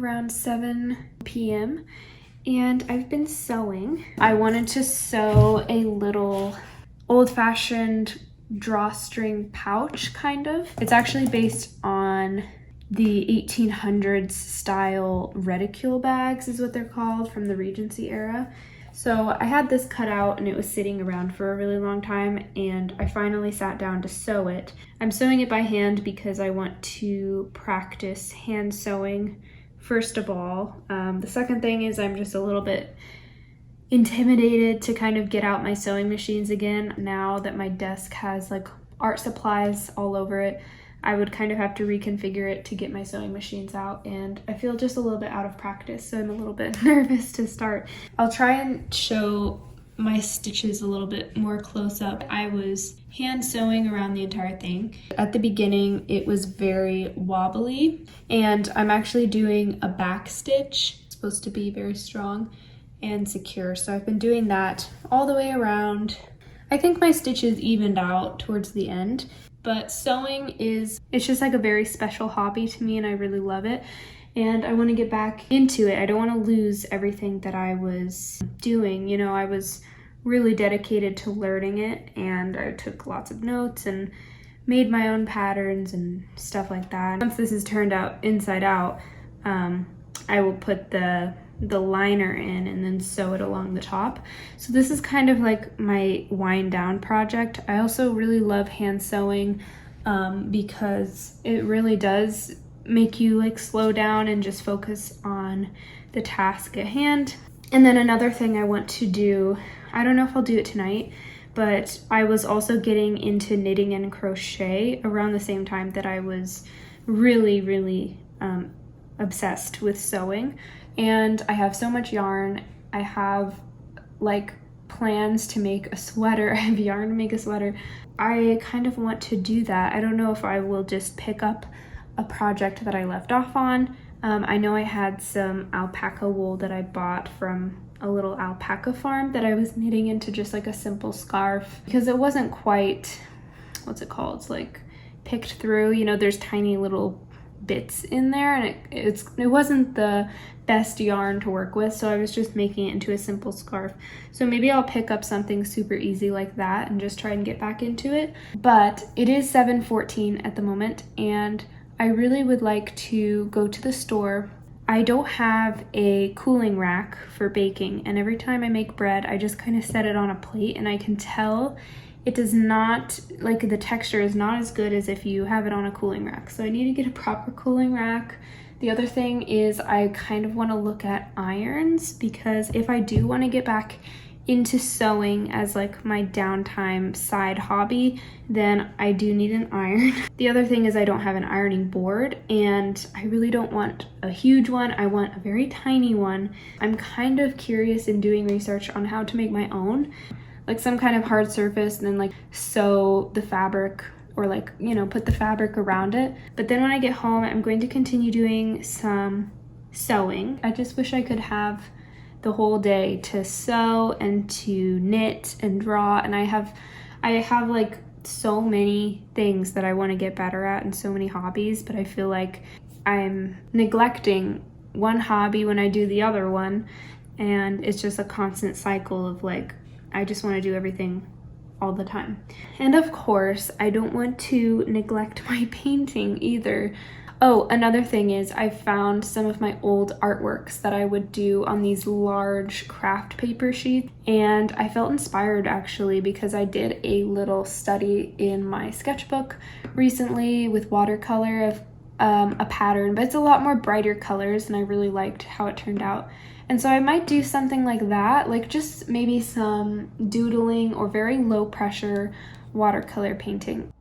around 7 p.m. and I've been sewing. I wanted to sew a little old-fashioned drawstring pouch, kind of. It's actually based on the 1800s style reticule bags is what they're called, from the Regency era. So I had this cut out and it was sitting around for a really long time, and I finally sat down to sew it. I'm sewing it by hand because I want to practice hand sewing first of all. The second thing is I'm just a little bit intimidated to kind of get out my sewing machines again now that my desk has like art supplies all over it. I would kind of have to reconfigure it to get my sewing machines out, and I feel just a little bit out of practice, so I'm a little bit nervous to start. I'll try and show my stitches a little bit more close up. I was hand sewing around the entire thing. At the beginning, it was very wobbly, and I'm actually doing a back stitch. It's supposed to be very strong and secure, so I've been doing that all the way around. I think my stitches evened out towards the end. But sewing it's just like a very special hobby to me, and I really love it. And I want to get back into it. I don't want to lose everything that I was doing. You know, I was really dedicated to learning it, and I took lots of notes and made my own patterns and stuff like that. Once this is turned out inside out, I will put the liner in and then sew it along the top. So this is kind of like my wind down project. I also really love hand sewing because it really does make you like slow down and just focus on the task at hand. And then another thing I want to do, I don't know if I'll do it tonight, but I was also getting into knitting and crochet around the same time that I was really obsessed with sewing. And I have so much yarn. I have like plans to make a sweater. I have yarn to make a sweater. I kind of want to do that. I don't know if I will just pick up a project that I left off on. I know I had some alpaca wool that I bought from a little alpaca farm that I was knitting into just like a simple scarf, because it wasn't quite, what's it called? It's like picked through, you know, there's tiny little bits in there, and it wasn't the best yarn to work with, so I was just making it into a simple scarf. So maybe I'll pick up something super easy like that and just try and get back into it. But it is 7:14 at the moment, and I really would like to go to the store. I don't have a cooling rack for baking, and every time I make bread I just kind of set it on a plate, and I can tell it does not, like the texture is not as good as if you have it on a cooling rack. So I need to get a proper cooling rack. The other thing is I kind of want to look at irons, because if I do want to get back into sewing as like my downtime side hobby, then I do need an iron. The other thing is I don't have an ironing board, and I really don't want a huge one. I want a very tiny one. I'm kind of curious in doing research on how to make my own, like some kind of hard surface, and then like sew the fabric, or like, you know, put the fabric around it. But then when I get home, I'm going to continue doing some sewing. I just wish I could have the whole day to sew and to knit and draw, and I have like so many things that I want to get better at and so many hobbies, but I feel like I'm neglecting one hobby when I do the other one, and it's just a constant cycle of like, I just want to do everything all the time. And of course, I don't want to neglect my painting either. Oh, another thing is I found some of my old artworks that I would do on these large craft paper sheets, and I felt inspired actually, because I did a little study in my sketchbook recently with watercolor of a pattern, but it's a lot more brighter colors, and I really liked how it turned out. And so I might do something like that, like just maybe some doodling or very low pressure watercolor painting.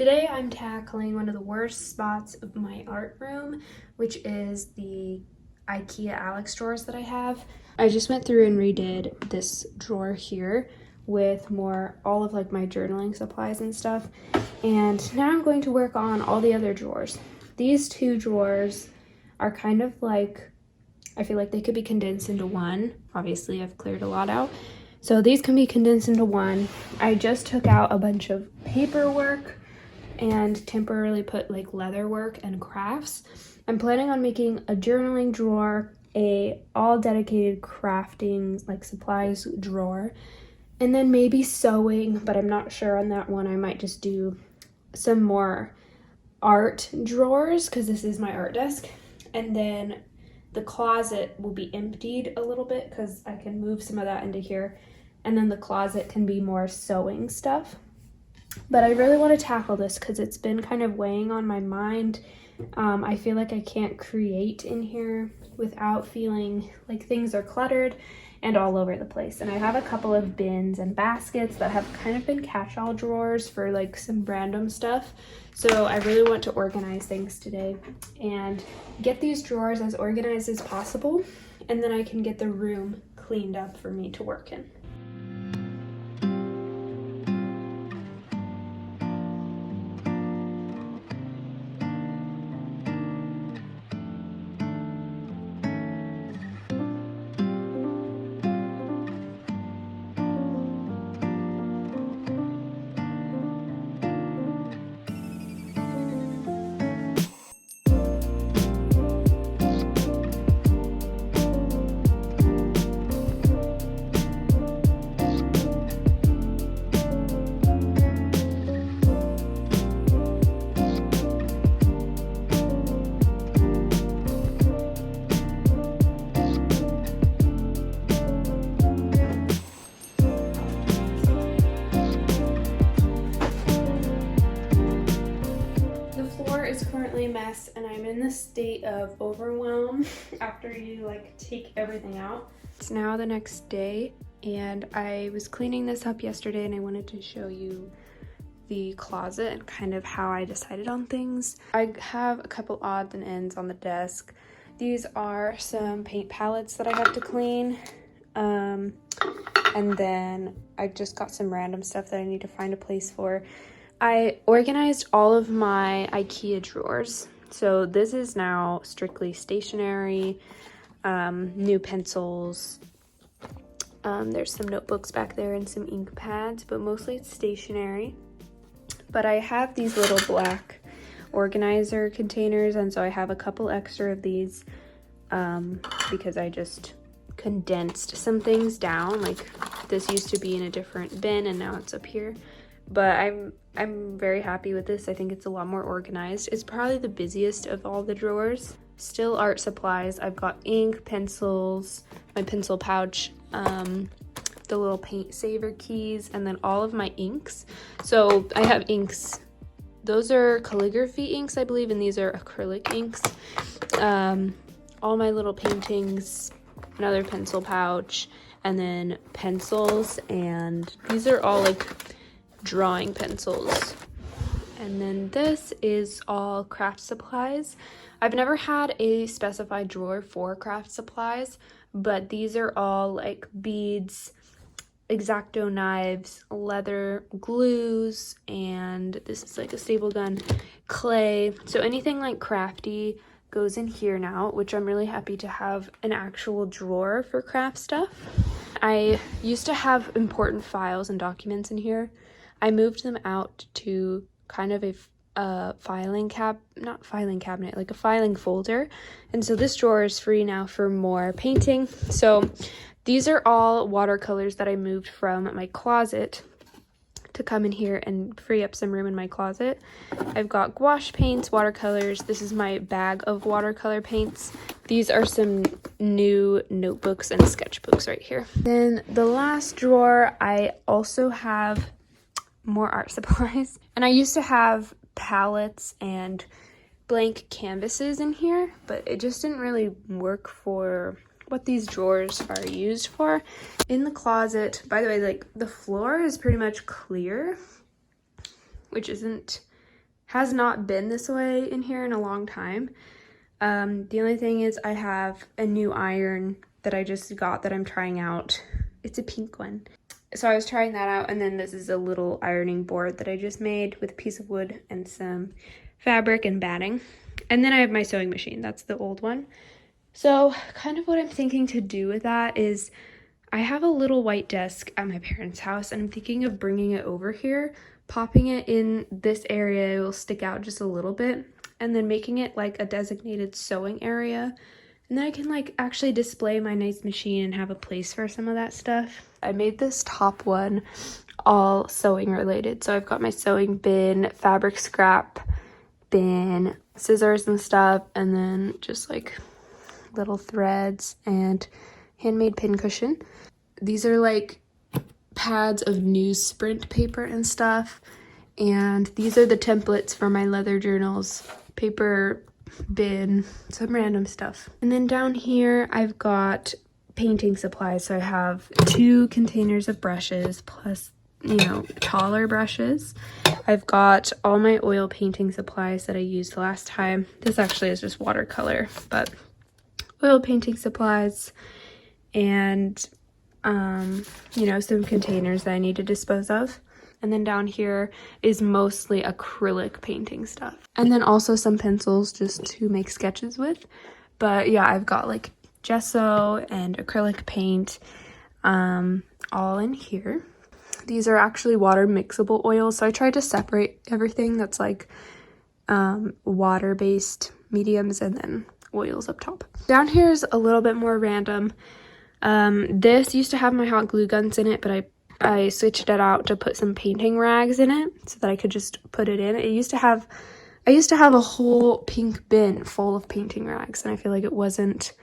Today I'm tackling one of the worst spots of my art room, which is the IKEA Aylex drawers that I have. I just went through and redid this drawer here with all of like my journaling supplies and stuff. And now I'm going to work on all the other drawers. These two drawers are kind of like, I feel like they could be condensed into one. Obviously I've cleared a lot out. So these can be condensed into one. I just took out a bunch of paperwork and temporarily put like leather work and crafts. I'm planning on making a journaling drawer, a all dedicated crafting like supplies drawer, and then maybe sewing, but I'm not sure on that one. I might just do some more art drawers because this is my art desk. And then the closet will be emptied a little bit because I can move some of that into here. And then the closet can be more sewing stuff. But I really want to tackle this because it's been kind of weighing on my mind. I feel like I can't create in here without feeling like things are cluttered and all over the place. And I have a couple of bins and baskets that have kind of been catch-all drawers for like some random stuff. So I really want to organize things today and get these drawers as organized as possible. And then I can get the room cleaned up for me to work in. Is currently a mess and I'm in this state of overwhelm after you like take everything out. It's now the next day and I was cleaning this up yesterday and I wanted to show you the closet and kind of how I decided on things. I have a couple odds and ends on the desk. These are some paint palettes that I have to clean. And then I just got some random stuff that I need to find a place for. I organized all of my IKEA drawers. So this is now strictly stationery, new pencils. There's some notebooks back there and some ink pads, but mostly it's stationery. But I have these little black organizer containers, and so I have a couple extra of these because I just condensed some things down. Like this used to be in a different bin and now it's up here. But I'm very happy with this. I think it's a lot more organized. It's probably the busiest of all the drawers. Still art supplies. I've got ink, pencils, my pencil pouch, the little paint saver keys, and then all of my inks. So I have inks. Those are calligraphy inks, I believe, and these are acrylic inks. All my little paintings, another pencil pouch, and then pencils, and these are all like drawing pencils. And then this is all craft supplies. I've never had a specified drawer for craft supplies, but these are all like beads, X-Acto knives, leather glues, and this is like a staple gun, clay. So anything like crafty goes in here now, which I'm really happy to have an actual drawer for craft stuff. I used to have important files and documents in here. I moved them out to kind of a filing cabinet, like a filing folder. And so this drawer is free now for more painting. So these are all watercolors that I moved from my closet to come in here and free up some room in my closet. I've got gouache paints, watercolors. This is my bag of watercolor paints. These are some new notebooks and sketchbooks right here. Then the last drawer, I also have more art supplies. And I used to have palettes and blank canvases in here, but it just didn't really work for what these drawers are used for. In the closet, by the way, like the floor is pretty much clear, which isn't has not been this way in here in a long time. The only thing is I have a new iron that I just got that I'm trying out. It's a pink one. So I was trying that out, and then this is a little ironing board that I just made with a piece of wood and some fabric and batting. And then I have my sewing machine. That's the old one. So kind of what I'm thinking to do with that is I have a little white desk at my parents' house, and I'm thinking of bringing it over here, popping it in this area. It will stick out just a little bit, and then making it like a designated sewing area. And then I can like actually display my nice machine and have a place for some of that stuff. I made this top one all sewing related. So I've got my sewing bin, fabric scrap bin, scissors and stuff, and then just like little threads and handmade pin cushion. These are like pads of newsprint paper and stuff. And these are the templates for my leather journals, paper bin, some random stuff. And then down here I've got painting supplies. So I have 2 containers of brushes plus, you know, taller brushes. I've got all my oil painting supplies that I used last time. This actually is just watercolor, but oil painting supplies and you know, some containers that I need to dispose of. And then down here is mostly acrylic painting stuff. And then also some pencils just to make sketches with. But yeah, I've got like gesso and acrylic paint all in here. These are actually water mixable oils. So I tried to separate everything that's like water-based mediums and then oils up top. Down here is a little bit more random. This used to have my hot glue guns in it, but I switched it out to put some painting rags in it so that I could just put it in. I used to have a whole pink bin full of painting rags, and I feel like it wasn't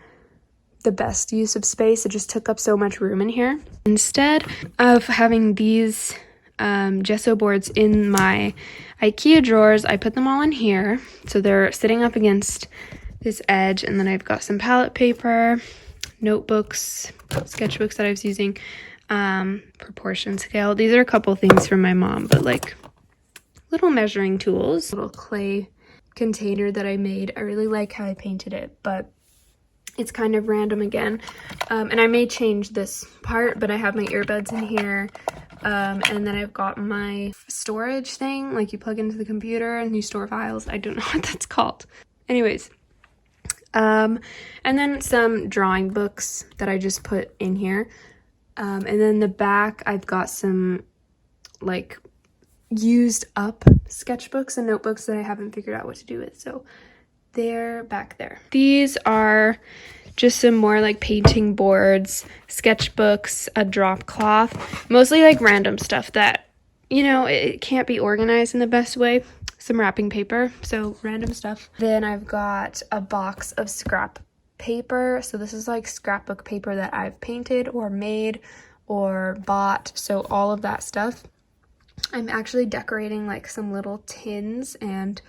the best use of space. It just took up so much room in here. Instead of having these gesso boards in my IKEA drawers, I put them all in here. So they're sitting up against this edge, and then I've got some palette paper, notebooks, sketchbooks that I was using, proportion scale. These are a couple things from my mom, but like little measuring tools. Little clay container that I made. I really like how I painted it, but it's kind of random again. And I may change this part, but I have my earbuds in here. And then I've got my storage thing, like you plug into the computer and you store files. I don't know what that's called. Anyways, and then some drawing books that I just put in here. And then the back, I've got some like used up sketchbooks and notebooks that I haven't figured out what to do with. So they're back there. These are just some more like painting boards, sketchbooks, a drop cloth, mostly like random stuff that, you know, it can't be organized in the best way. Some wrapping paper, so random stuff. Then I've got a box of scrap paper. So this is like scrapbook paper that I've painted or made or bought. So all of that stuff. I'm actually decorating like some little tins and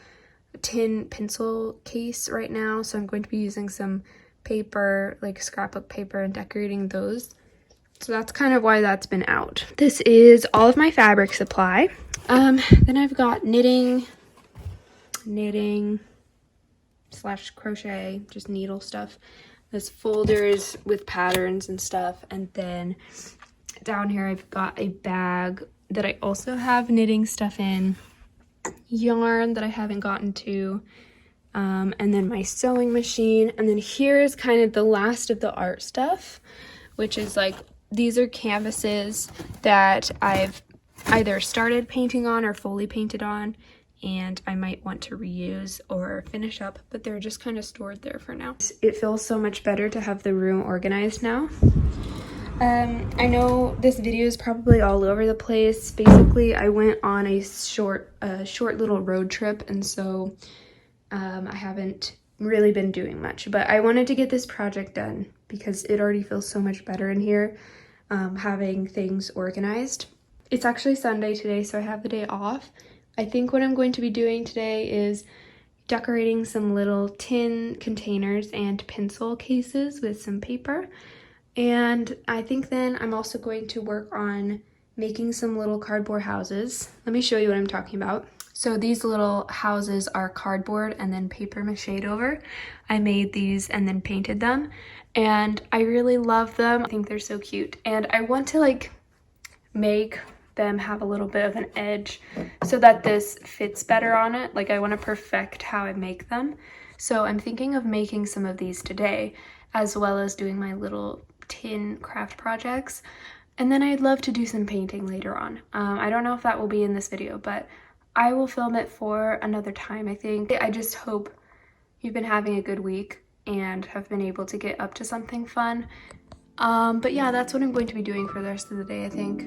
a tin pencil case right now. So I'm going to be using some paper, like scrapbook paper, and decorating those. So that's kind of why that's been out. This is all of my fabric supply. Then I've got knitting / crochet, just needle stuff. There's folders with patterns and stuff. And then down here I've got a bag that I also have knitting stuff in, yarn that I haven't gotten to, and then my sewing machine. And then here is kind of the last of the art stuff, which is like, these are canvases that I've either started painting on or fully painted on, and I might want to reuse or finish up, but they're just kind of stored there for now. It feels so much better to have the room organized now. I know this video is probably all over the place. Basically, I went on a short little road trip, and so I haven't really been doing much, but I wanted to get this project done because it already feels so much better in here, having things organized. It's actually Sunday today, so I have the day off. I think what I'm going to be doing today is decorating some little tin containers and pencil cases with some paper. And I think then I'm also going to work on making some little cardboard houses. Let me show you what I'm talking about. So these little houses are cardboard and then paper mache'd over. I made these and then painted them, and I really love them. I think they're so cute, and I want to like make them have a little bit of an edge so that this fits better on it. Like I want to perfect how I make them. So I'm thinking of making some of these today, as well as doing my little tin craft projects. And then I'd love to do some painting later on. I don't know if that will be in this video, but I will film it for another time, I think. I just hope you've been having a good week and have been able to get up to something fun. But yeah, that's what I'm going to be doing for the rest of the day, I think.